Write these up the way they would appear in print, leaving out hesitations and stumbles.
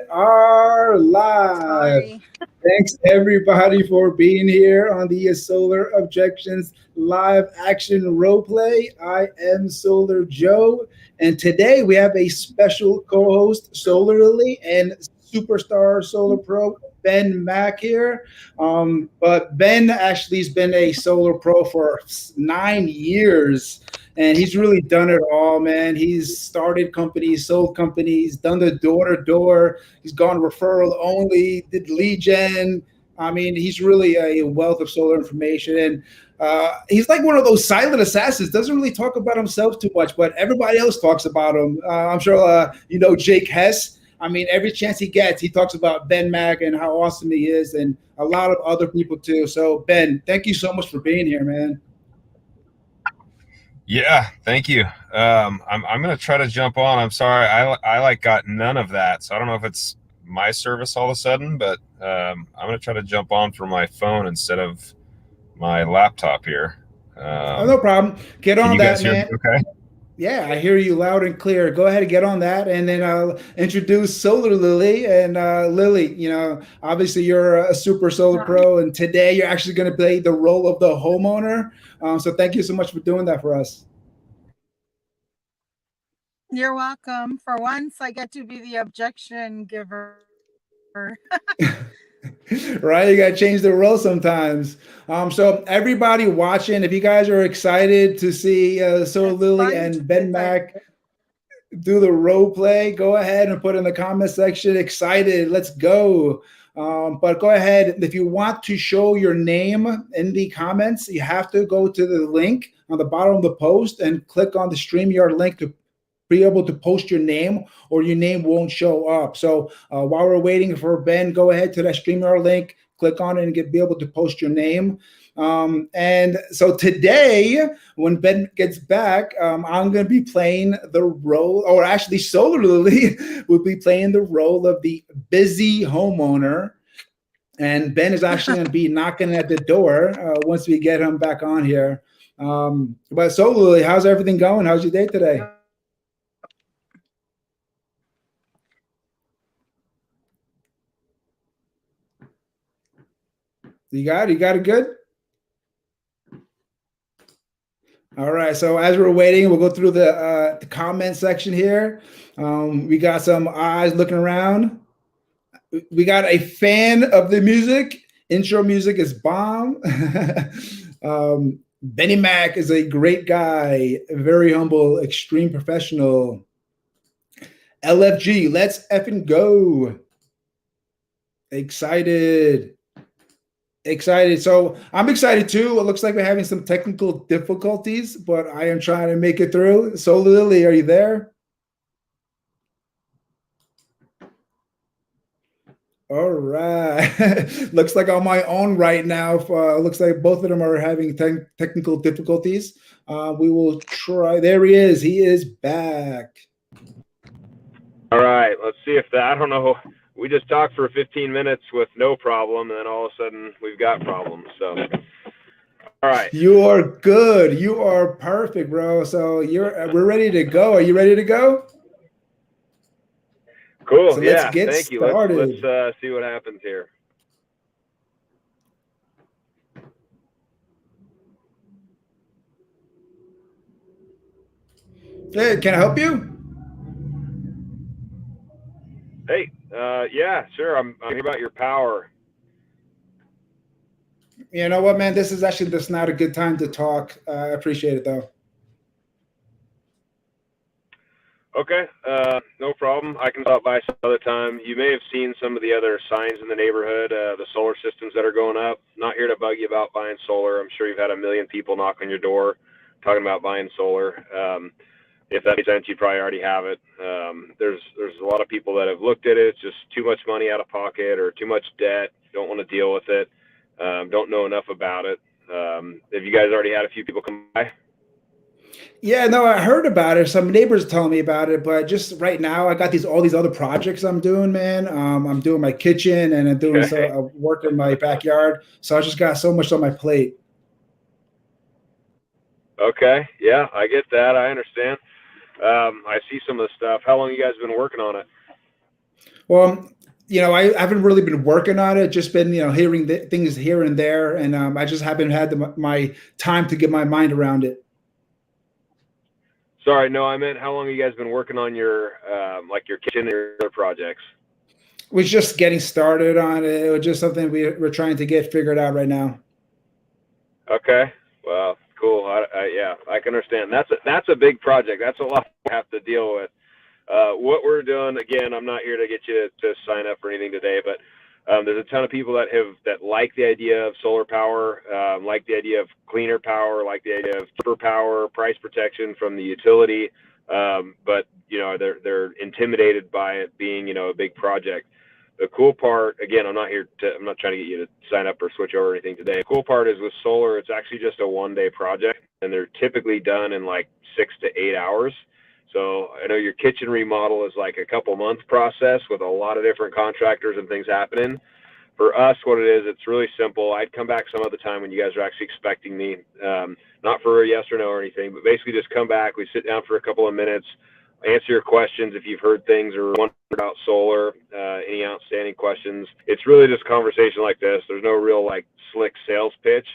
are live. Sorry. Thanks everybody for being here on the Solar Objections live action role play. I am Solar Joe, and today we have a special co-host, Solar Lily, and superstar Solar Pro Ben Mack here. But Ben actually has been a Solar Pro for 9 years. And he's really done it all, man. He's started companies, sold companies, done the door to door. He's gone referral only, did lead gen. I mean, he's really a wealth of solar information. And he's like one of those silent assassins, doesn't really talk about himself too much, but everybody else talks about him. I'm sure you know Jake Hess. I mean, every chance he gets, he talks about Ben Mack and how awesome he is, and a lot of other people too. So, Ben, thank you so much for being here, man. Yeah, thank you. I'm gonna try to jump on. I'm sorry, I like got none of that, so I don't know if it's my service all of a sudden, but I'm gonna try to jump on from my phone instead of my laptop here. Oh, no problem. Get Can on you that, guys hear me man. okay? Yeah, I hear you loud and clear. Go ahead and get on that, and then I'll introduce Solar Lily. And Lily, you know, obviously you're a super solar Sorry. pro, and today you're actually going to play the role of the homeowner. So thank you so much for doing that for us. You're welcome. For once, I get to be the objection giver. Right, you got to change the role sometimes. So everybody watching, if you guys are excited to see Solar It's Lily fun to and Ben like Mack do the role play, go ahead and put in the comment section excited, let's go. But go ahead, if you want to show your name in the comments, you have to go to the link on the bottom of the post and click on the StreamYard link to be able to post your name, or your name won't show up. So while we're waiting for Ben, go ahead to that StreamYard link, click on it, and be able to post your name. And so today, when Ben gets back, I'm going to be playing the role, or actually Solar Lily will be playing the role of the busy homeowner. And Ben is actually going to be knocking at the door once we get him back on here. But Solar Lily, how's everything going? How's your day today? You got it good? All right. So as we're waiting, we'll go through the comment section here. We got some eyes looking around. We got a fan of the music. Intro music is bomb. Benny Mack is a great guy, very humble, extreme professional. LFG, let's effing go. Excited. So I'm excited too. It looks like we're having some technical difficulties, but I am trying to make it through. So Lily, are you there? All right. Looks like on my own right now. Looks like both of them are having technical difficulties. We will try. There he is. He is back. All right, let's see if that. I don't know. We just talked for 15 minutes with no problem, and then all of a sudden we've got problems. So, all right. You are good. You are perfect, bro. So we're ready to go. Are you ready to go? Cool. So let's Yeah. get Thank you. started. Let's see what happens here. Hey, can I help you? Hey. Yeah. Sure. I'm hearing about your power. You know what, man? This is actually just not a good time to talk. I appreciate it though. Okay, no problem. I can stop by some other time. You may have seen some of the other signs in the neighborhood, the solar systems that are going up. Not here to bug you about buying solar. I'm sure you've had a million people knock on your door talking about buying solar. If that makes sense, you probably already have it. There's a lot of people that have looked at it. It's just too much money out of pocket or too much debt. Don't want to deal with it. Don't know enough about it. Have you guys already had a few people come by? Yeah, no, I heard about it. Some neighbors telling me about it, but just right now, I got all these other projects I'm doing, man. I'm doing my kitchen and I'm doing work in my backyard, so I just got so much on my plate. Okay, yeah, I get that. I understand. I see some of the stuff. How long you guys been working on it? Well, I haven't really been working on it. Just been, hearing things here and there, and I just haven't had my time to get my mind around it. Sorry, no, I meant how long have you guys been working on your like your kitchen and your other projects? We're just getting started on it. It was just something we're trying to get figured out right now. Okay, well, cool. Yeah, I can understand. That's a big project. That's a lot to have to deal with. What we're doing, again, I'm not here to get you to sign up for anything today, but there's a ton of people that like the idea of solar power, like the idea of cleaner power, like the idea of cheaper power, price protection from the utility, but they're intimidated by it being a big project. The cool part, again, I'm not trying to get you to sign up or switch over or anything today. The cool part is with solar, it's actually just a one-day project, and they're typically done in like 6 to 8 hours. So I know your kitchen remodel is like a couple month process with a lot of different contractors and things happening. For us, what it is, it's really simple. I'd come back some other time when you guys are actually expecting me, not for a yes or no or anything, but basically just come back. We sit down for a couple of minutes, answer your questions if you've heard things or wonder about solar, any outstanding questions. It's really just conversation like this. There's no real like slick sales pitch.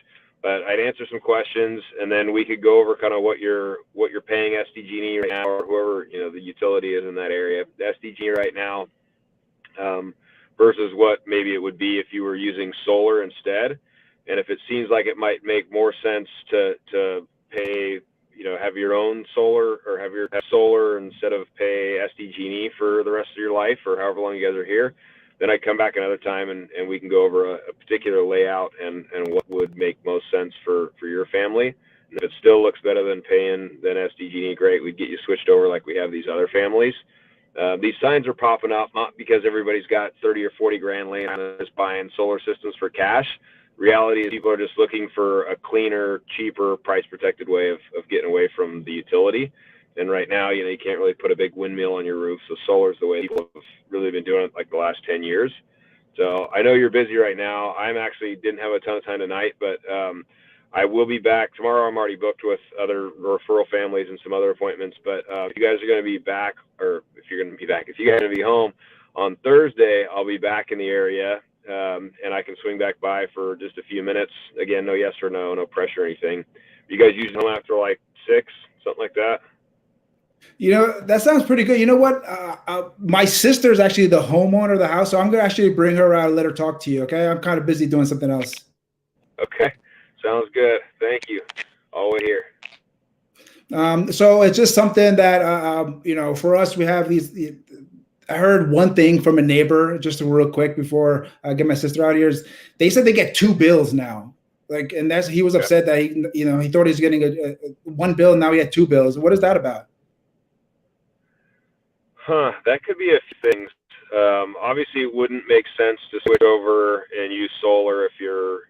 But I'd answer some questions, and then we could go over kind of what you're paying SDG&E right now, or whoever the utility is in that area. SDG right now versus what maybe it would be if you were using solar instead. And if it seems like it might make more sense to pay, have your own solar or have solar instead of pay SDG&E for the rest of your life or however long you guys are here, then I come back another time and we can go over a particular layout and what would make most sense for your family. And if it still looks better than paying than SDG&E, great, we'd get you switched over like we have these other families. These signs are popping up not because everybody's got 30 or 40 grand laying on and is buying solar systems for cash. Reality is people are just looking for a cleaner, cheaper, price-protected way of getting away from the utility. And right now, you can't really put a big windmill on your roof. So solar is the way people have really been doing it like the last 10 years. So I know you're busy right now. I'm actually didn't have a ton of time tonight, but I will be back tomorrow. I'm already booked with other referral families and some other appointments. But if you guys are going to be back, or if you guys are going to be home on Thursday, I'll be back in the area. And I can swing back by for just a few minutes. Again, no yes or no pressure or anything. You guys usually home after like 6, something like that? That sounds pretty good. You know what? My sister's actually the homeowner of the house, so I'm going to actually bring her out and let her talk to you, okay? I'm kind of busy doing something else. Okay. Sounds good. Thank you. All we're here. So it's just something that, for us, we have these. I heard one thing from a neighbor, just real quick before I get my sister out here. Is they said they get 2 bills now. And he was upset that he thought he was getting a 1 bill, and now he had 2 bills. What is that about? That could be a few things. Obviously, it wouldn't make sense to switch over and use solar if you're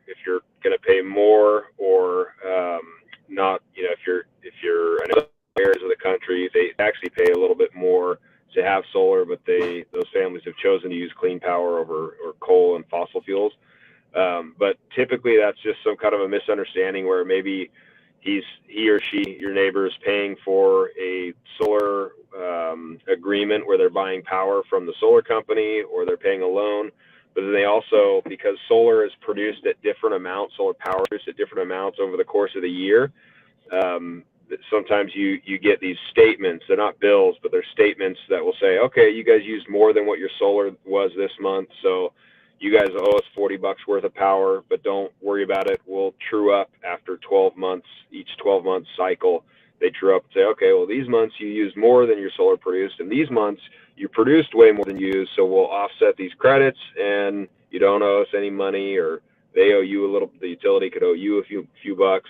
going to pay more or not. If you're in other areas of the country, they actually pay a little bit more to have solar, but those families have chosen to use clean power over coal and fossil fuels. But typically, that's just some kind of a misunderstanding where maybe he or she, your neighbor, is paying for a solar agreement where they're buying power from the solar company, or they're paying a loan. But then they also, because solar is produced at different amounts, solar power is at different amounts over the course of the year. Sometimes you get these statements. They're not bills, but they're statements that will say, okay, you guys used more than what your solar was this month, so you guys owe us $40 worth of power, but don't worry about it. We'll true up after 12 months. Each 12-month cycle, they true up and say, okay, well, these months you used more than your solar produced, and these months you produced way more than you used, so we'll offset these credits, and you don't owe us any money, or they owe you a little. The utility could owe you a few bucks.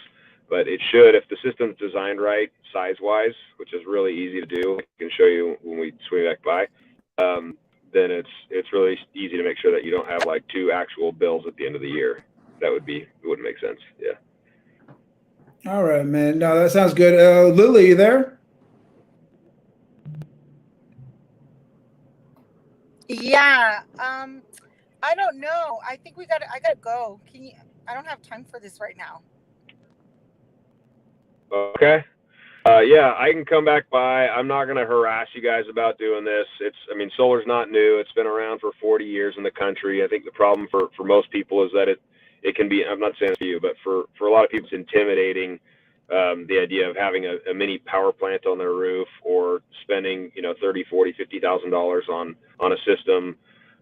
But it should, if the system's designed right, size-wise, which is really easy to do, I can show you when we swing back by, then it's really easy to make sure that you don't have like 2 actual bills at the end of the year. It wouldn't make sense. Yeah. All right, man. No, that sounds good. Lily, you there? Yeah. I don't know. I think I gotta go. I don't have time for this right now. Okay. Yeah, I can come back by. I'm not going to harass you guys about doing this. I mean, solar's not new. It's been around for 40 years in the country. I think the problem for most people is that it can be, I'm not saying this for you, but for a lot of people, it's intimidating. The idea of having a mini power plant on their roof or spending, $30, $40, $50,000 on a system.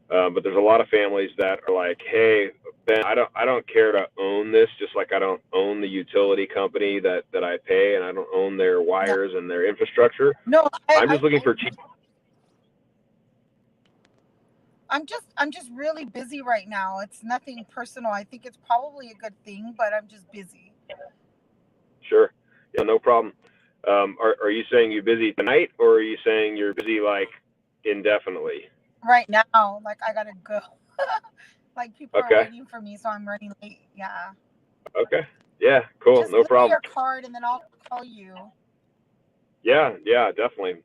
But there's a lot of families that are like, hey, Ben, I don't care to own this, just like I don't own the utility company that I pay, and I don't own their wires and their infrastructure. No, I'm just looking for cheap. I'm just really busy right now. It's nothing personal. I think it's probably a good thing, but I'm just busy. Sure. Yeah, no problem. Are you saying you're busy tonight, or are you saying you're busy like indefinitely? Right now, like I gotta go. Like people Okay. are waiting for me, so I'm running late. Yeah. Okay. Yeah, cool. Just No give me problem. your card and then I'll call you. Yeah, definitely.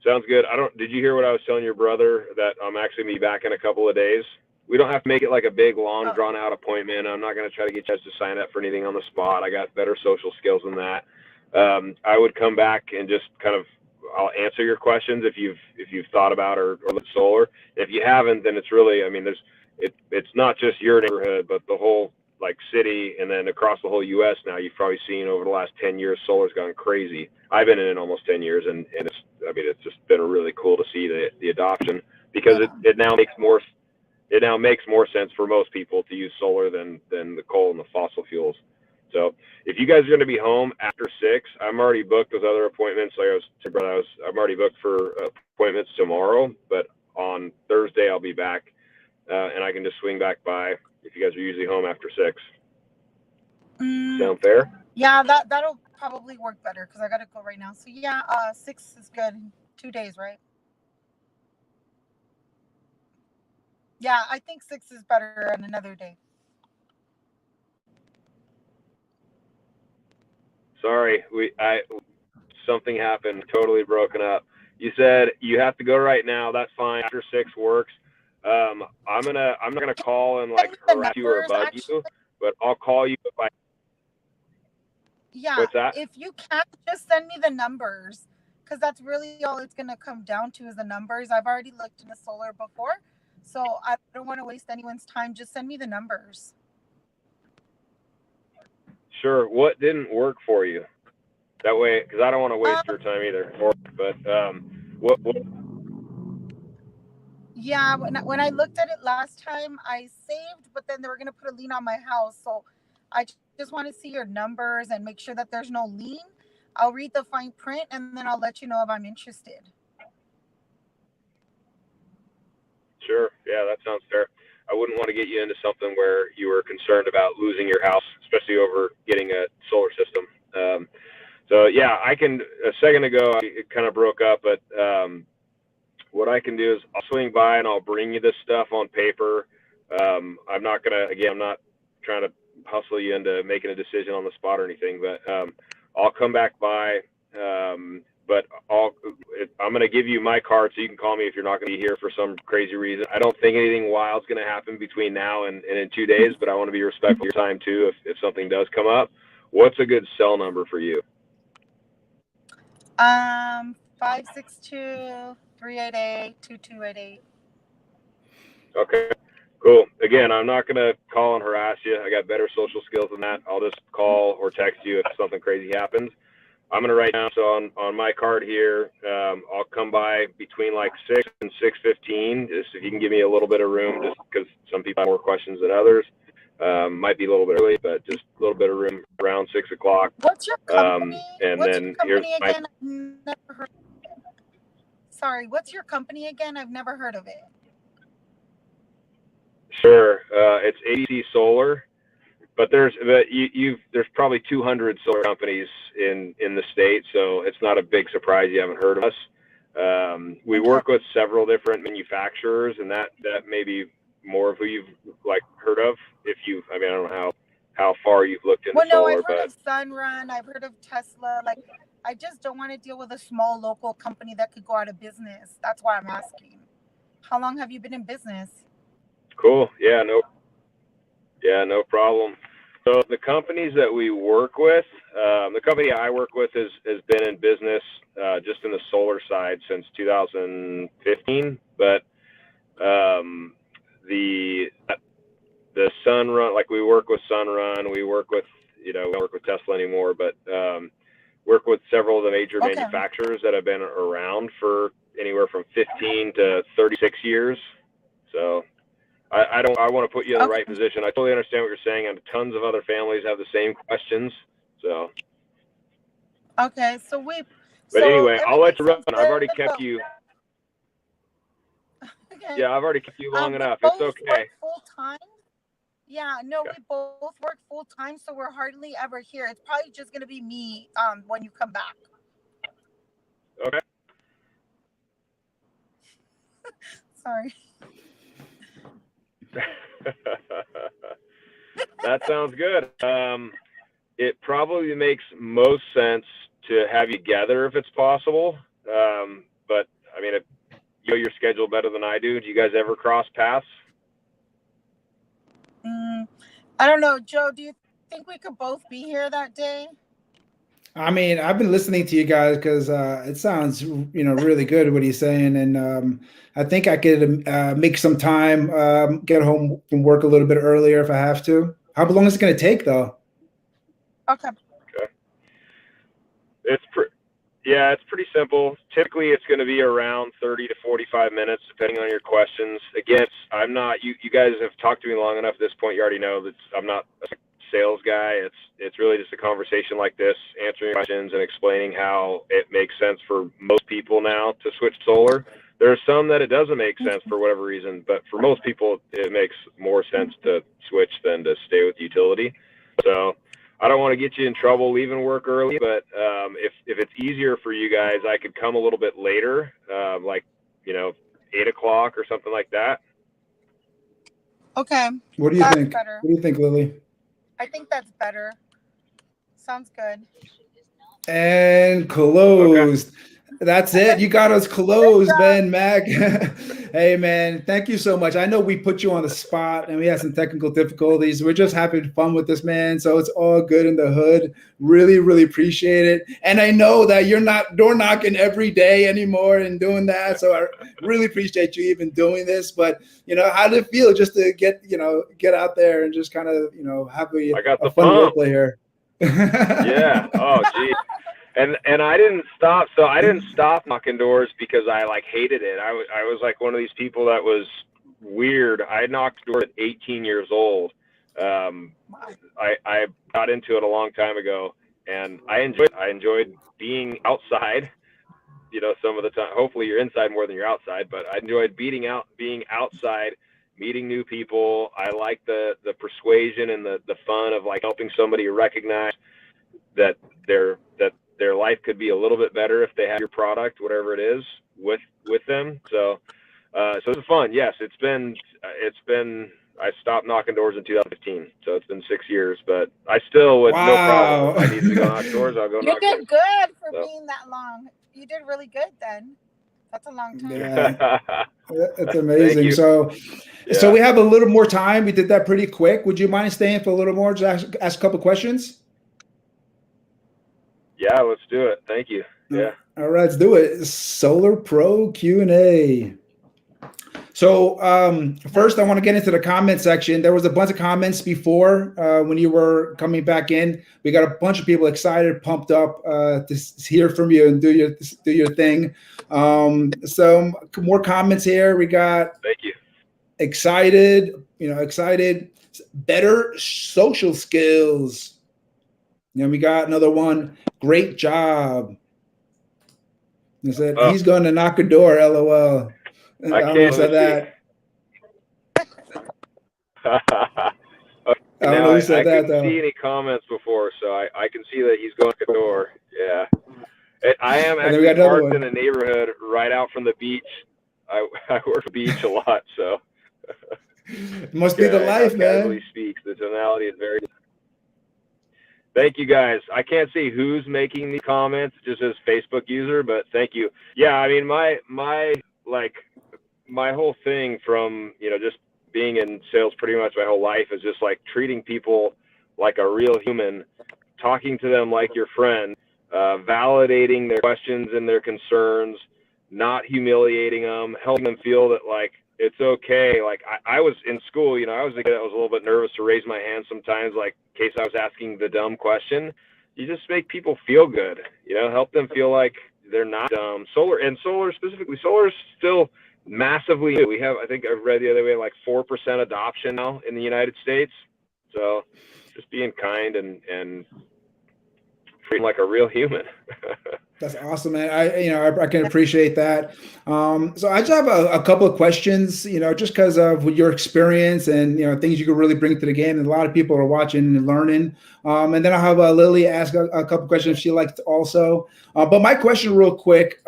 Sounds good. Did you hear what I was telling your brother, that I'm actually going to be back in a couple of days? We don't have to make it like a big, long, drawn out appointment. I'm not going to try to get you guys to sign up for anything on the spot. I got better social skills than that. I would come back and just I'll answer your questions if you've thought about or looked at solar. If you haven't, then it's really, I mean, it's not just your neighborhood, but the whole city, and then across the whole U.S. now. You've probably seen over the last 10 years, solar's gone crazy. I've been in it almost 10 years, and it's just been really cool to see the adoption, because it now makes more sense for most people to use solar than the coal and the fossil fuels. So if you guys are going to be home after 6, I'm already booked with other appointments. I'm already booked for appointments tomorrow, but on Thursday I'll be back, and I can just swing back by if you guys are usually home after 6. Sound fair? Yeah, that'll probably work better because I gotta go right now. So yeah, 6 is good. 2 days, right? Yeah, I think 6 is better on another day. Sorry, something happened. Totally broken up. You said you have to go right now. That's fine. After 6 works. I'm not gonna call and harass you or bug you, but I'll call you if I. Yeah. What's that? If you can't, just send me the numbers, because that's really all it's gonna come down to is the numbers. I've already looked into solar before, so I don't want to waste anyone's time. Just send me the numbers. Sure. What didn't work for you? That way, because I don't want to waste your time either. But what? Yeah, when I looked at it last time, I saved, but then they were gonna put a lien on my house, so I just want to see your numbers and make sure that there's no lien. I'll read the fine print and then I'll let you know if I'm interested. Sure. Yeah, that sounds fair. I wouldn't want to get you into something where you were concerned about losing your house, especially over getting a solar system. So yeah, I can. A second ago, it kind of broke up, but what I can do is I'll swing by and I'll bring you this stuff on paper. I'm not trying to hustle you into making a decision on the spot or anything, but I'll come back by. But I'm going to give you my card so you can call me if you're not going to be here for some crazy reason. I don't think anything wild's going to happen between now and in 2 days, but I want to be respectful of your time too if something does come up. What's a good cell number for you? 562-388-2288. Okay, cool. Again, I'm not going to call and harass you. I got better social skills than that. I'll just call or text you if something crazy happens. I'm going to write down, so on my card here, I'll come by between 6 and 6:15, just if you can give me a little bit of room, just because some people have more questions than others. Might be a little bit early, but just a little bit of room around 6 o'clock. What's your company? And What's then your company here's again? I've never heard. Sorry, what's your company again? I've never heard of it. Sure, it's ADC Solar. But there's probably 200 solar companies in the state, so it's not a big surprise you haven't heard of us. We work with several different manufacturers, and that may be more of who you've heard of. I don't know how far you've looked into solar. I've heard of Sunrun. I've heard of Tesla. I just don't want to deal with a small local company that could go out of business. That's why I'm asking. How long have you been in business? Cool. Yeah, no problem. So the companies that we work with, the company I work with has been in business just in the solar side since 2015. But the Sunrun, like we work with Sunrun, we work with, we don't work with Tesla anymore, but work with several of the major manufacturers that have been around for anywhere from 15 to 36 years. So I want to put you in the right position. I totally understand what you're saying, and tons of other families have the same questions. So. Okay, But anyway, I'll let you run. I've already kept you. Okay. Yeah, I've already kept you long enough. It's okay. Full time. Yeah, no, we both work full time, so we're hardly ever here. It's probably just gonna be me when you come back. Okay. Sorry. That sounds good. It probably makes most sense to have you together if it's possible. But I mean, you know your schedule better than I do. Do you guys ever cross paths? I don't know, Joe. Do you think we could both be here that day? I mean, I've been listening to you guys because it sounds, really good what he's saying, and I think I could make some time, get home from work a little bit earlier if I have to. How long is it going to take, though? Okay. It's pretty simple. Typically, it's going to be around 30 to 45 minutes, depending on your questions. Again, I'm not. You guys have talked to me long enough. At this point, you already know that I'm not a sales guy. It's really just a conversation like this, answering questions and explaining how it makes sense for most people now to switch solar. There are some that it doesn't make sense for whatever reason, but for most people, it makes more sense to switch than to stay with utility. So I don't want to get you in trouble leaving work early, but if it's easier for you guys, I could come a little bit later, like 8 o'clock or something like that. Okay. What do you think? Better. What do you think, Lily? I think that's better. Sounds good. And closed. Okay. That's it. You got us closed, man, Mack. Hey, man, thank you so much. I know we put you on the spot and we had some technical difficulties. We're just having fun with this, man. So it's all good in the hood. Really, really appreciate it. And I know that you're not door knocking every day anymore and doing that. So I really appreciate you even doing this. But, how did it feel just to get out there and just kind of, have a fun role play here? Yeah. Oh, geez. And I didn't stop. So I didn't stop knocking doors because I hated it. I was like one of these people that was weird. I knocked doors at 18 years old. I got into it a long time ago, and I enjoyed being outside. Some of the time. Hopefully you're inside more than you're outside, but I enjoyed being outside, meeting new people. I like the persuasion and the fun of helping somebody recognize that their life could be a little bit better if they have your product, whatever it is, with them. So it's fun. Yes, it's been. I stopped knocking doors in 2015, so it's been 6 years. But I still would no problem. If I needed to go knock doors, I'll go. You did good for being that long. You did really good then. That's a long time. Yeah. That's amazing. So we have a little more time. We did that pretty quick. Would you mind staying for a little more? Just ask a couple questions. Yeah, let's do it. Thank you. Yeah. All right, let's do it. Solar Pro Q&A. So first, I want to get into the comment section. There was a bunch of comments before when you were coming back in. We got a bunch of people excited, pumped up to hear from you and do your thing. So more comments here. We got. Thank you. Excited. Better social skills. And we got another one. Great job. He said he's going to knock a door. LOL. I can't said that. Okay, I don't know who said that, though. I couldn't see any comments before, so I can see that he's going to the door. Yeah. I am actually parked in a neighborhood right out from the beach. I work the beach a lot, so. It must be the life, man. Casually speaks. The tonality is very. Thank you, guys. I can't see who's making these comments, just as Facebook user, but thank you. Yeah, I mean, my whole thing from, just being in sales pretty much my whole life is just treating people like a real human, talking to them like your friend, validating their questions and their concerns, not humiliating them, helping them feel that like it's okay. Like I was in school, I was a kid that was a little bit nervous to raise my hand sometimes, like in case I was asking the dumb question. You just make people feel good, help them feel like they're not dumb. Solar specifically, solar is still massively new. We have, I think I read the other way, like 4% adoption now in the United States. So just being kind and treating like a real human. That's awesome, man. I can appreciate that. So I just have a couple of questions, just because of your experience and, things you could really bring to the game. And a lot of people are watching and learning. And then I'll have Lily ask a couple of questions if she likes to also. But my question real quick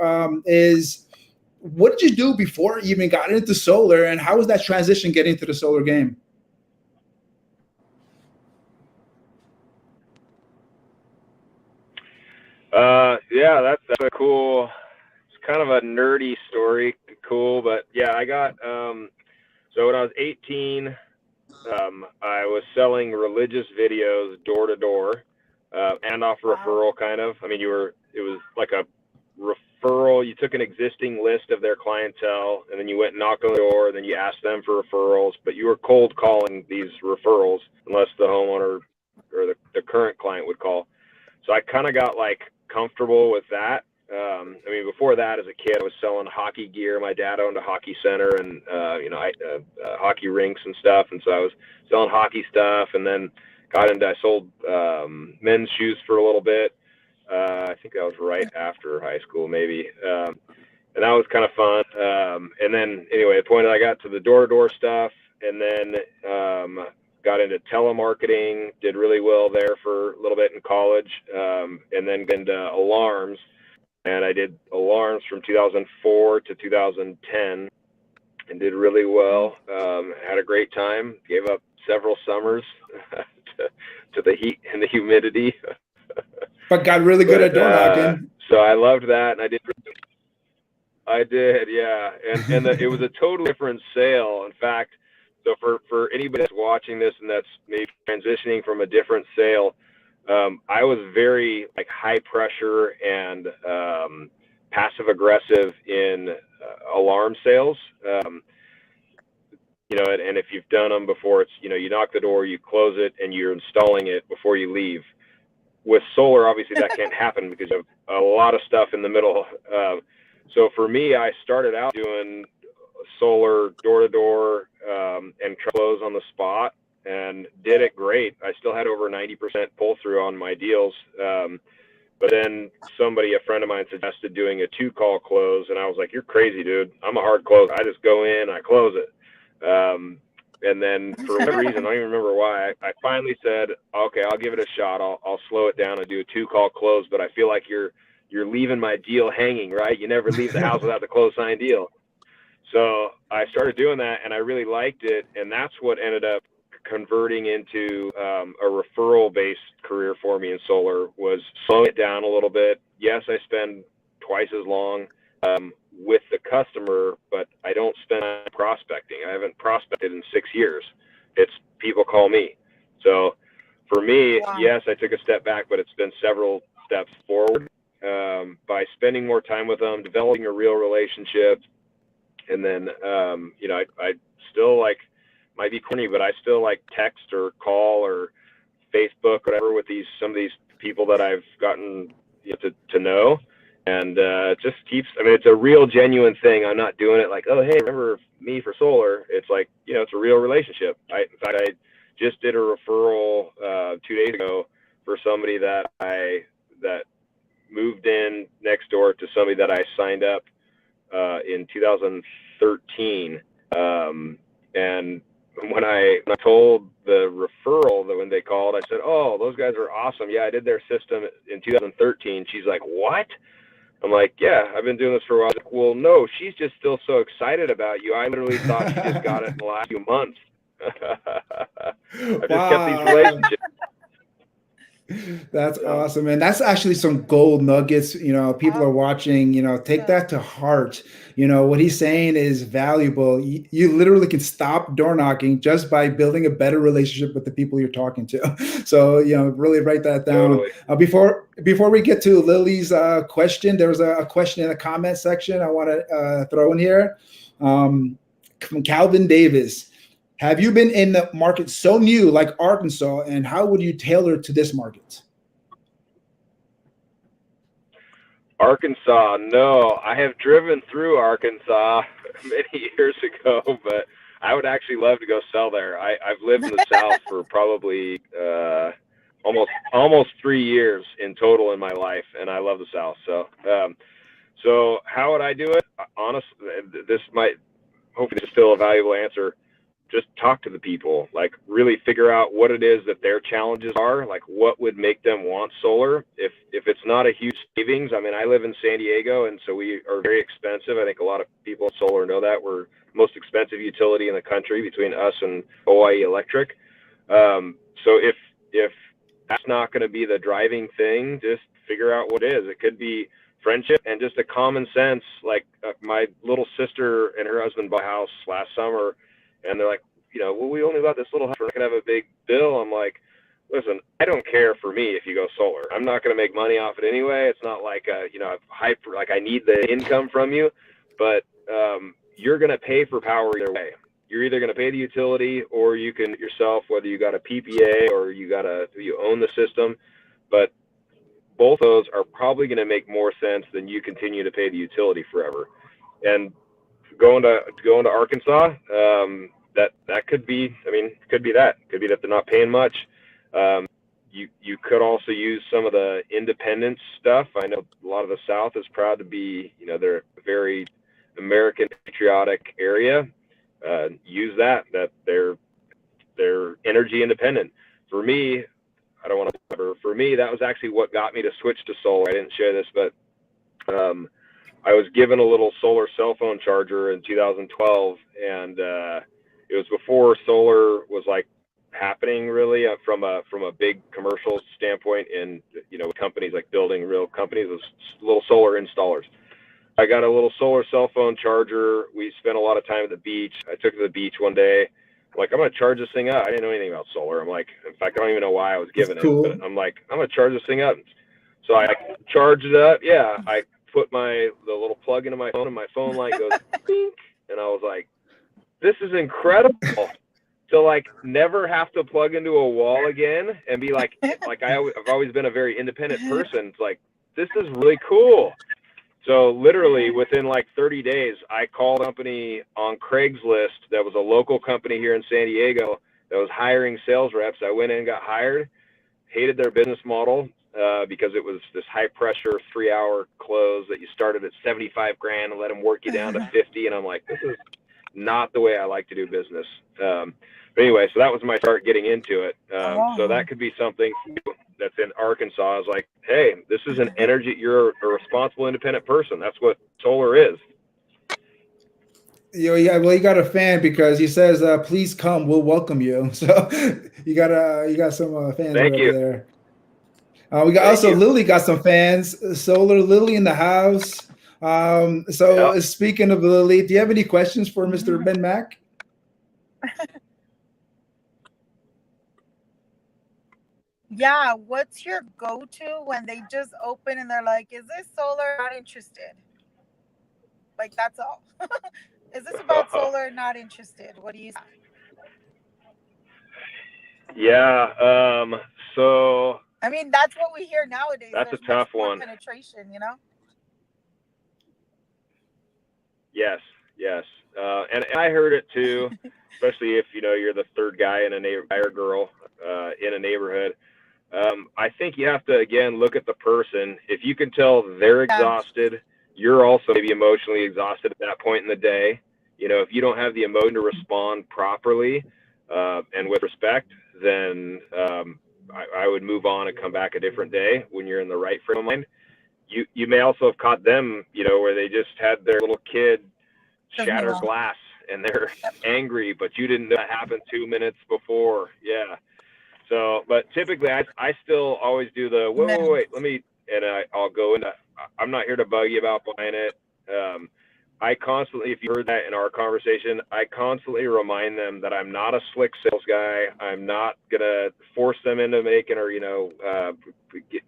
is, what did you do before you even got into solar, and how was that transition getting into the solar game? Yeah, that's a cool, it's kind of a nerdy story, cool, but yeah, I got, so when I was 18, I was selling religious videos door to door, and off referral kind of. I mean, it was like a referral. You took an existing list of their clientele and then you went and knocked on the door and then you asked them for referrals, but you were cold calling these referrals unless the homeowner or the current client would call. So I kind of got like comfortable with that. I mean, before that, as a kid, I was selling hockey gear. My dad owned a hockey center and, hockey rinks and stuff. And so I was selling hockey stuff, and then I sold men's shoes for a little bit. I think that was right after high school, maybe. And that was kind of fun. And then anyway, the point that I got to the door-to-door stuff, and then got into telemarketing, did really well there for a little bit in college, and then got into alarms. And I did alarms from 2004 to 2010 and did really well. Had a great time, gave up several summers to the heat and the humidity. But got really good at door knocking. So I loved that, and I did, yeah. And it was a totally different sale. In fact, so for anybody that's watching this and that's maybe transitioning from a different sale, I was very like high pressure and passive aggressive in alarm sales. And if you've done them before, it's, you knock the door, you close it, and you're installing it before you leave. With solar, obviously that can't happen because of a lot of stuff in the middle. So for me, I started out doing solar door to door and close on the spot, and did it great. I still had over 90% pull through on my deals. But then a friend of mine suggested doing a 2-call close, and I was like, "You're crazy, dude. I'm a hard closer. I just go in, I close it." And then for whatever reason, I don't even remember why, I finally said, "Okay, I'll give it a shot. I'll slow it down and do a 2-call close." But I feel like you're leaving my deal hanging, right? You never leave the house without the close sign deal. So I started doing that, and I really liked it, and that's what ended up converting into a referral-based career for me in solar, was slowing it down a little bit. Yes, I spend twice as long with the customer, but I don't spend time prospecting. I haven't prospected in 6 years. It's people call me. So for me, yes, I took a step back, but it's been several steps forward by spending more time with them, developing a real relationship. And then, I still might be corny, but I still like text or call or Facebook, whatever, with some of these people that I've gotten to know. And it just keeps, it's a real genuine thing. I'm not doing it like, "Oh, hey, remember me for solar." It's like, it's a real relationship. In fact, I just did a referral 2 days ago for somebody that moved in next door to somebody that I signed up in 2013. And when I told the referral that when they called, I said, "Oh, those guys are awesome. Yeah, I did their system in 2013. She's like, "What?" I'm like, "Yeah, I've been doing this for a while." Like, "Well, no, she's just still so excited about you. I literally thought she just got it in the last few months." I just kept these relationships. That's So, awesome. And that's actually some gold nuggets. People are watching, take Yeah. that to heart. What he's saying is valuable. You literally can stop door knocking just by building a better relationship with the people you're talking to. So, really write that down. totally. Before we get to Lily's question, there was a question in the comment section I want to throw in here. From Calvin Davis. Have you been in the market so new like Arkansas, and how would you tailor to this market? Arkansas, no. I have driven through Arkansas many years ago, but I would actually love to go sell there. I've lived in the South for probably almost 3 years in total in my life, and I love the South. So how would I do it? Honestly, this might hopefully is still a valuable answer. Just talk to the people, like really figure out what it is that their challenges are, like what would make them want solar. If it's not a huge savings, I mean, I live in San Diego, and so we are very expensive. I think a lot of people in solar know that we're most expensive utility in the country between us and Hawaii Electric. So if that's not going to be the driving thing, just figure out what it is. It could be friendship and just a common sense. Like my little sister and her husband bought a house last summer, and they're like, well, we only bought this little house. We're not going to have a big bill. I'm like, listen, I don't care for me if you go solar. I'm not going to make money off it anyway. It's not like, like I need the income from you, but you're going to pay for power either way. You're either going to pay the utility, or you can yourself, whether you got a PPA or you own the system. But both those are probably going to make more sense than you continue to pay the utility forever. And going to Arkansas, that could be, could be that they're not paying much. You could also use some of the independent stuff. I know a lot of the South is proud to be, they're a very American patriotic area. Use that they're energy independent. For me, I don't want to cover. For me, that was actually what got me to switch to solar. I didn't share this, but I was given a little solar cell phone charger in 2012, and it was before solar was like happening really from a big commercial standpoint. In companies like building real companies with little solar installers. I got a little solar cell phone charger. We spent a lot of time at the beach. I took it to the beach one day. I'm like, I'm going to charge this thing up. I didn't know anything about solar. I'm like, in fact, I don't even know why I was given it. But I'm like, I'm going to charge this thing up. So I charged it up. Yeah, I put the little plug into my phone, and my phone light goes bink. And I was like, this is incredible. To like never have to plug into a wall again and be like I've always been a very independent person. It's like, this is really cool. So literally within like 30 days, I called a company on Craigslist that was a local company here in San Diego that was hiring sales reps. I went in and got hired, hated their business model because it was this high pressure 3-hour close that you started at 75 grand and let them work you down to 50. And I'm like, this is not the way I like to do business. But anyway, so that was my start getting into it. So that could be something that's in Arkansas. I was like, hey, this is an energy, you're a responsible, independent person. That's what solar is. Yeah, well, you got a fan because he says, please come, we'll welcome you. So you got some fans over there. We got also Lily got some fans. Solar Lily in the house. Speaking of Lily, do you have any questions for Mr. Ben Mack? Yeah, what's your go-to when they just open and they're like, is this solar? Not interested. Like, that's all. Is this about solar? Not interested. What do you say? Yeah. So I mean, that's what we hear nowadays. That's a tough one. Penetration, Yes. And I heard it too, especially if you're the third guy in a guy or girl in a neighborhood. I think you have to again look at the person. If you can tell they're exhausted, you're also maybe emotionally exhausted at that point in the day. If you don't have the emotion to respond properly and with respect, then I would move on and come back a different day when you're in the right frame of mind. You may also have caught them, where they just had their little kid shatter glass and they're angry, but you didn't know that happened 2 minutes before. Yeah. So, but typically I still always do the wait, let me, and I'll go into, I'm not here to bug you about buying it. I constantly, if you heard that in our conversation, I constantly remind them that I'm not a slick sales guy. I'm not going to force them into making, or,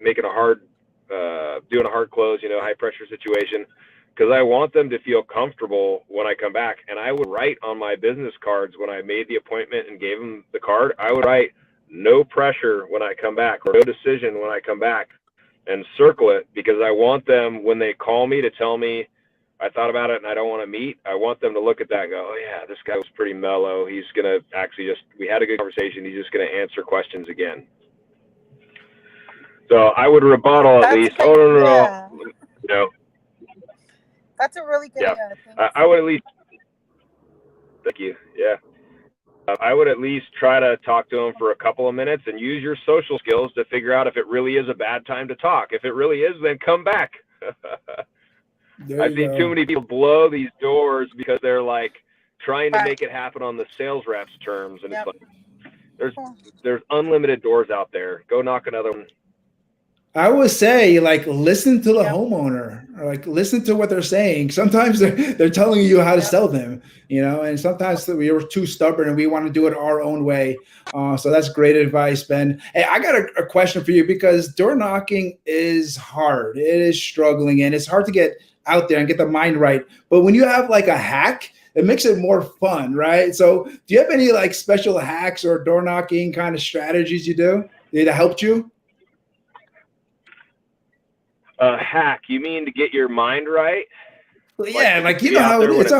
making a hard, doing a hard close, high pressure situation. Because I want them to feel comfortable when I come back. And I would write on my business cards when I made the appointment and gave them the card, I would write no pressure when I come back, or no decision when I come back, and circle it, because I want them, when they call me to tell me I thought about it and I don't want to meet, I want them to look at that and go, oh yeah, this guy was pretty mellow. He's going to actually we had a good conversation. He's just going to answer questions again. So I would rebuttal at least. Oh, no. That's a really good idea. I would at least, thank you. Yeah. I would at least try to talk to him for a couple of minutes and use your social skills to figure out if it really is a bad time to talk. If it really is, then come back. I've seen too many people blow these doors because they're like trying to make it happen on the sales rep's terms. And it's like, there's unlimited doors out there. Go knock another one. I would say, like, listen to the homeowner, or like listen to what they're saying. Sometimes they're telling you how to sell them, and sometimes we're too stubborn and we want to do it our own way. So that's great advice, Ben. Hey, I got a question for you, because door knocking is hard. It is struggling, and it's hard to get out there and get the mind right. But when you have like a hack, it makes it more fun, right? So do you have any like special hacks or door knocking kind of strategies you do that helped you? Hack, you mean to get your mind right? Well, yeah, like how it's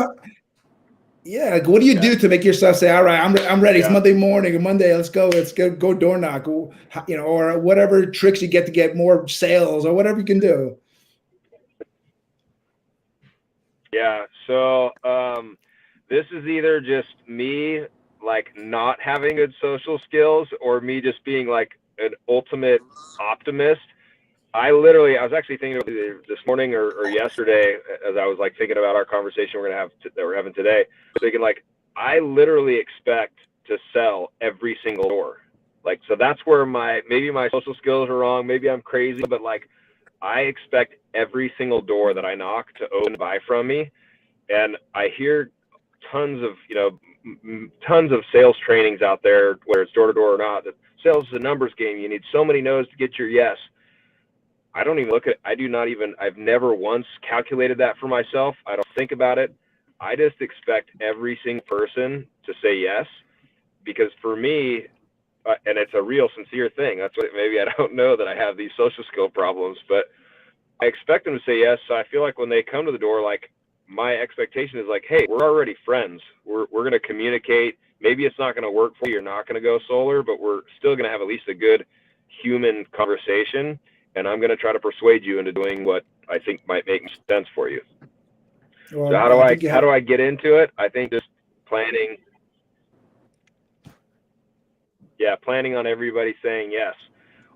yeah. Like, what do you do to make yourself say, "All right, I'm ready. It's Monday morning, or Monday. Let's go door knock," or whatever tricks you get to get more sales, or whatever you can do. Yeah. So this is either just me like not having good social skills, or me just being like an ultimate optimist. I was actually thinking of it this morning or yesterday, as I was like thinking about our conversation that we're having today, thinking like, I literally expect to sell every single door. Like, so that's where maybe my social skills are wrong. Maybe I'm crazy, but like, I expect every single door that I knock to open and buy from me. And I hear tons of sales trainings out there, whether it's door to door or not, that sales is a numbers game. You need so many no's to get your yes. I don't even I've never once calculated that for myself. I don't think about it. I just expect every single person to say yes, because for me, and it's a real sincere thing. That's what, maybe I don't know that I have these social skill problems, but I expect them to say yes. So I feel like when they come to the door, like, my expectation is like, hey, we're already friends. We're going to communicate. Maybe it's not going to work for you. You're not going to go solar, but we're still going to have at least a good human conversation. And I'm going to try to persuade you into doing what I think might make sense for you. Well, so how do I get into it? I think just planning. Yeah, planning on everybody saying yes.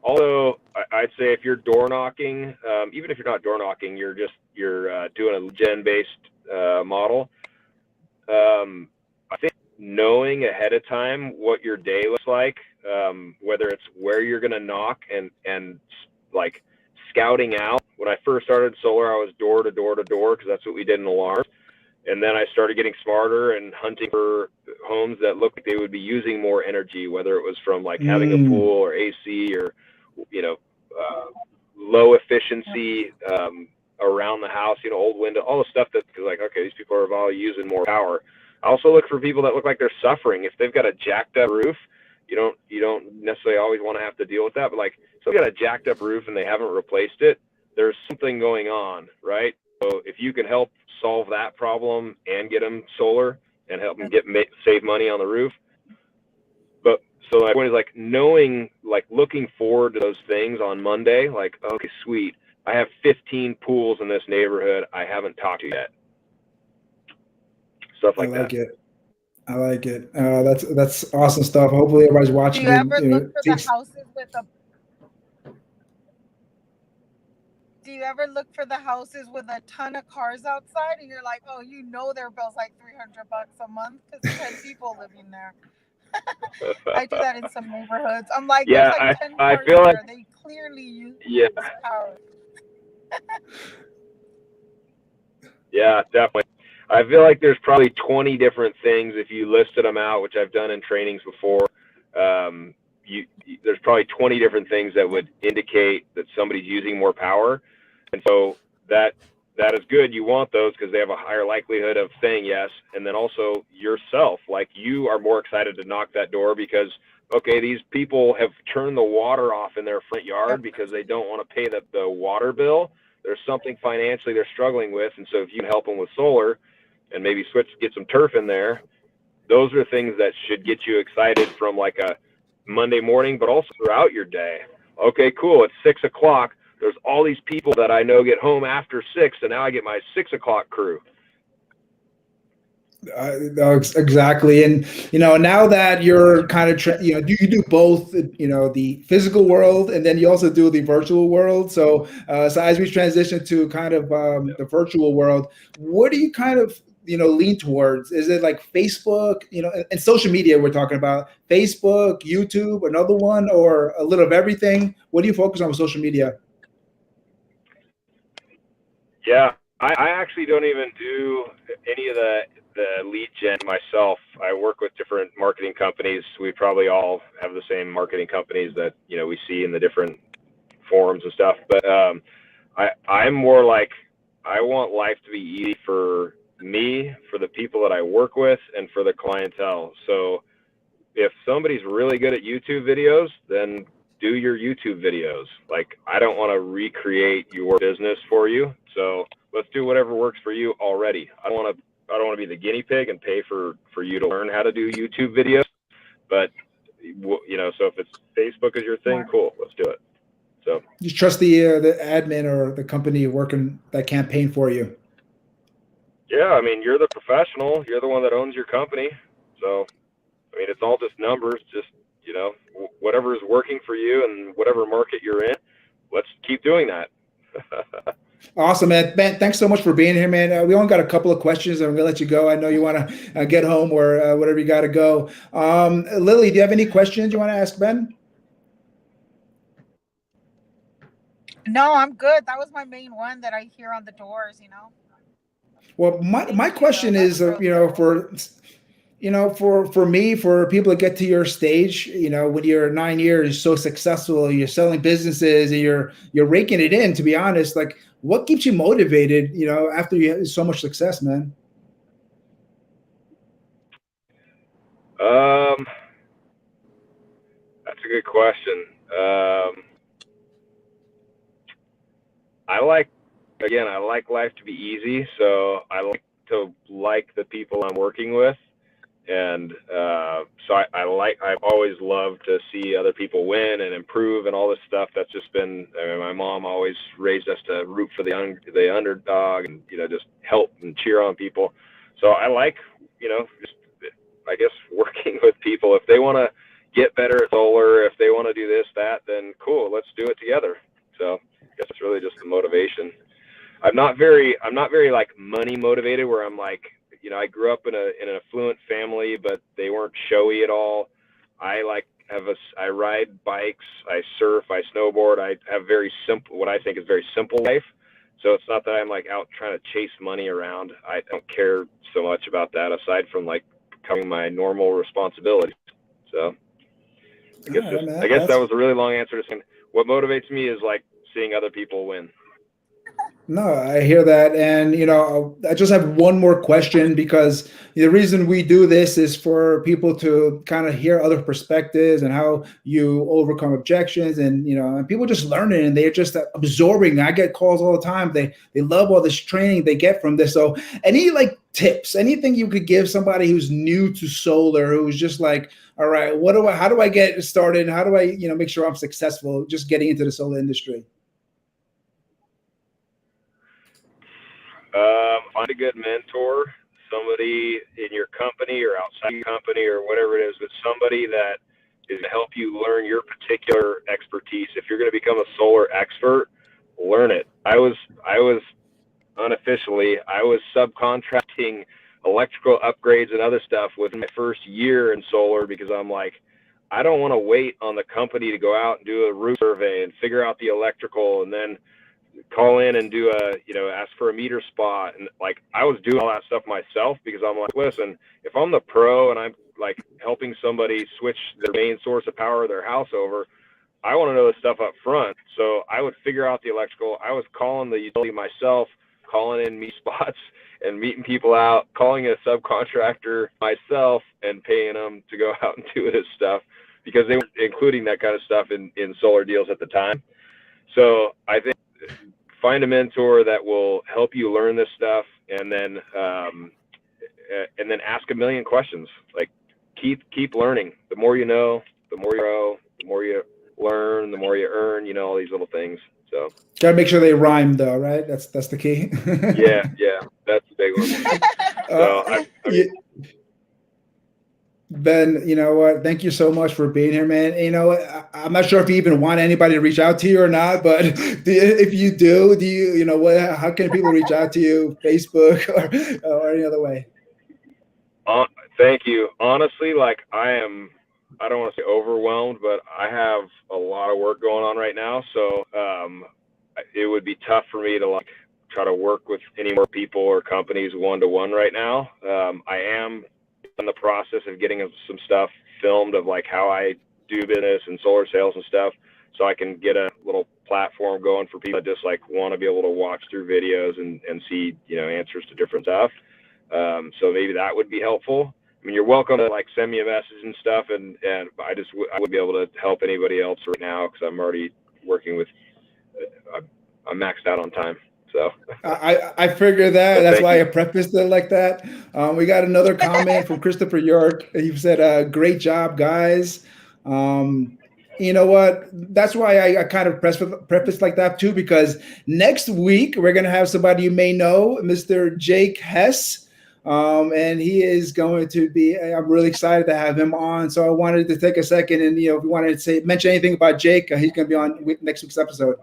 Although I'd say if you're door knocking, even if you're not door knocking, you're doing a gen-based model. I think knowing ahead of time what your day looks like, whether it's where you're going to knock and like scouting out. When I first started solar, I was door to door to door, because that's what we did in alarms. And then I started getting smarter and hunting for homes that looked like they would be using more energy, whether it was from like having a pool or AC or, low efficiency around the house, old window, all the stuff that's like, okay, these people are all using more power. I also look for people that look like they're suffering. If they've got a jacked up roof, you don't necessarily always want to have to deal with that, but like, so they've got a jacked up roof and they haven't replaced it, there's something going on, right? So if you can help solve that problem and get them solar and help them save money on the roof. But so my point is like knowing, like looking forward to those things on Monday, like, okay, sweet, I have 15 pools in this neighborhood I haven't talked to yet. Stuff like that. I like it. That's awesome stuff. Hopefully everybody's watching. Do you ever look for the houses with a Do you ever look for the houses with a ton of cars outside, and you're like, oh, their bill's like $300 a month because 10 people living there? I do that in some neighborhoods. I'm like, Yeah, there's like 10 I cars feel like, there. They clearly use yeah, power. yeah, definitely. I feel like there's probably 20 different things if you listed them out, which I've done in trainings before. There's probably 20 different things that would indicate that somebody's using more power, and so that is good. You want those because they have a higher likelihood of saying yes, and then also yourself, like you are more excited to knock that door because okay, these people have turned the water off in their front yard Yep. because they don't want to pay the water bill. There's something financially they're struggling with, and so if you can help them with solar and maybe get some turf in there, those are things that should get you excited from like a Monday morning, but also throughout your day. Okay, cool. It's 6 o'clock. There's all these people that I know get home after 6, and now I get my 6 o'clock crew. Exactly. And, now that you're kind of, you do both, the physical world, and then you also do the virtual world. So, so as we transition to kind of the virtual world, what do you kind of, lean towards? Is it like Facebook, and social media we're talking about, Facebook, YouTube, another one, or a little of everything? What do you focus on with social media? Yeah, I actually don't even do any of the lead gen myself. I work with different marketing companies. We probably all have the same marketing companies that we see in the different forums and stuff. But I'm more like I want life to be easy for me, for the people that I work with, and for the clientele. So if somebody's really good at YouTube videos, then do your YouTube videos. Like, I don't want to recreate your business for you. So let's do whatever works for you already. I don't want to be the guinea pig and pay for you to learn how to do YouTube videos. But so if it's Facebook is your thing, cool, let's do it. So you trust the admin or the company working that campaign for you. Yeah, I mean, you're the professional. You're the one that owns your company. So, I mean, it's all just numbers. Just, whatever is working for you and whatever market you're in, let's keep doing that. Awesome, man. Ben, thanks so much for being here, man. We only got a couple of questions. I'm going to let you go. I know you want to get home or whatever you got to go. Lily, do you have any questions you want to ask Ben? No, I'm good. That was my main one that I hear on the doors, Well, my question is, for me, for people to get to your stage, when you're 9 years, so successful, you're selling businesses and you're raking it in, to be honest, like what keeps you motivated, after you have so much success, man? That's a good question. I like life to be easy. So I like the people I'm working with. And so I've always loved to see other people win and improve and all this stuff. That's just been, my mom always raised us to root for the underdog and, just help and cheer on people. So I like, just, I guess, working with people. If they want to get better at solar, if they want to do this, that, then cool, let's do it together. So I guess it's really just the motivation. I'm not very like money motivated where I'm like, I grew up in an affluent family, but they weren't showy at all. I ride bikes, I surf, I snowboard. I have what I think is very simple life. So it's not that I'm like out trying to chase money around. I don't care so much about that aside from like covering my normal responsibilities. So I guess that was a really long answer to saying what motivates me is like seeing other people win. No, I hear that. And, I just have one more question because the reason we do this is for people to kind of hear other perspectives and how you overcome objections and, and people just learning and they're just absorbing. I get calls all the time. They love all this training they get from this. So any like tips, anything you could give somebody who's new to solar, who's just like, all right, how do I get started? How do I, make sure I'm successful just getting into the solar industry? Find a good mentor, somebody in your company or outside your company or whatever it is, but somebody that is to help you learn your particular expertise. If you're going to become a solar expert, learn it. I was unofficially, I was subcontracting electrical upgrades and other stuff within my first year in solar, because I'm like, I don't want to wait on the company to go out and do a roof survey and figure out the electrical and then call in and do ask for a meter spot. And like, I was doing all that stuff myself because I'm like, listen, if I'm the pro and I'm like helping somebody switch their main source of power of their house over, I want to know the stuff up front. So I would figure out the electrical. I was calling the utility myself, calling in meet spots and meeting people out, calling a subcontractor myself and paying them to go out and do this stuff, because they were including that kind of stuff in solar deals at the time. So I think find a mentor that will help you learn this stuff, and then ask a million questions. Like, keep learning. The more you know, the more you grow, the more you learn, the more you earn, all these little things. So gotta make sure they rhyme though, right? That's the key. yeah, that's the big one. So Ben, you know what? Thank you so much for being here, man. You know, I'm not sure if you even want anybody to reach out to you or not, but if you do, how can people reach out to you? Facebook or any other way? Thank you. Honestly, like I don't want to say overwhelmed, but I have a lot of work going on right now. So it would be tough for me to like try to work with any more people or companies one-to-one right now. I am in the process of getting some stuff filmed of like how I do business and solar sales and stuff, so I can get a little platform going for people that just like want to be able to watch through videos and see, answers to different stuff. So maybe that would be helpful. I mean, you're welcome to like send me a message and stuff, and I wouldn't be able to help anybody else right now because I'm already working with, I'm maxed out on time. So I figured that. That's why I prefaced it like that. We got another comment from Christopher York. He said, "Great job, guys." You know what? That's why I kind of prefaced like that too, because next week we're gonna have somebody you may know, Mr. Jake Hess. And he is going to be, I'm really excited to have him on. So I wanted to take a second and, if you wanted to mention anything about Jake, he's going to be on next week's episode.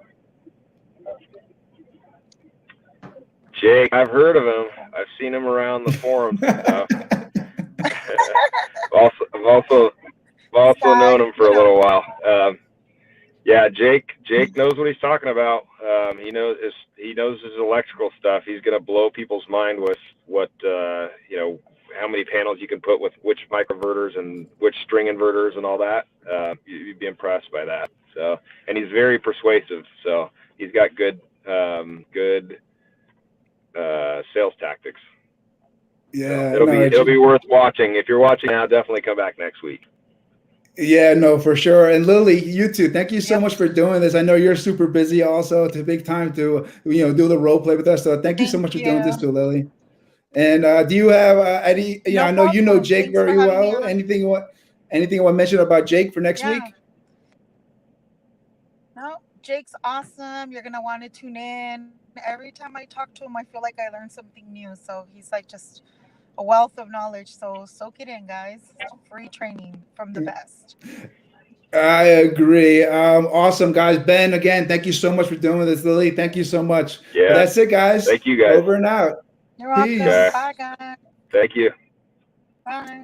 Jake, I've heard of him. I've seen him around the forums and stuff. I've also known him for a little while. Yeah, Jake knows what he's talking about. He knows his electrical stuff. He's gonna blow people's mind with what how many panels you can put with which microinverters and which string inverters and all that. You'd be impressed by that. So, and he's very persuasive. So he's got good sales tactics. Yeah, so it'll be worth watching. If you're watching now, definitely come back next week. Yeah, no, for sure. And Lily, you too. Thank you so much for doing this. I know you're super busy also. It's a big time to, do the role play with us. So thank you so much for doing this too, Lily. And do you have any, I know you know Jake very well. Anything you want to mention about Jake for next week? No, Jake's awesome. You're going to want to tune in. Every time I talk to him, I feel like I learned something new. So he's like just a wealth of knowledge. So soak it in, guys. Free training from the best. I agree. Awesome, guys. Ben, again, thank you so much for doing this. Lily, thank you so much. Yeah. But that's it, guys. Thank you, guys. Over and out. You're welcome. Peace. Bye, guys. Thank you. Bye.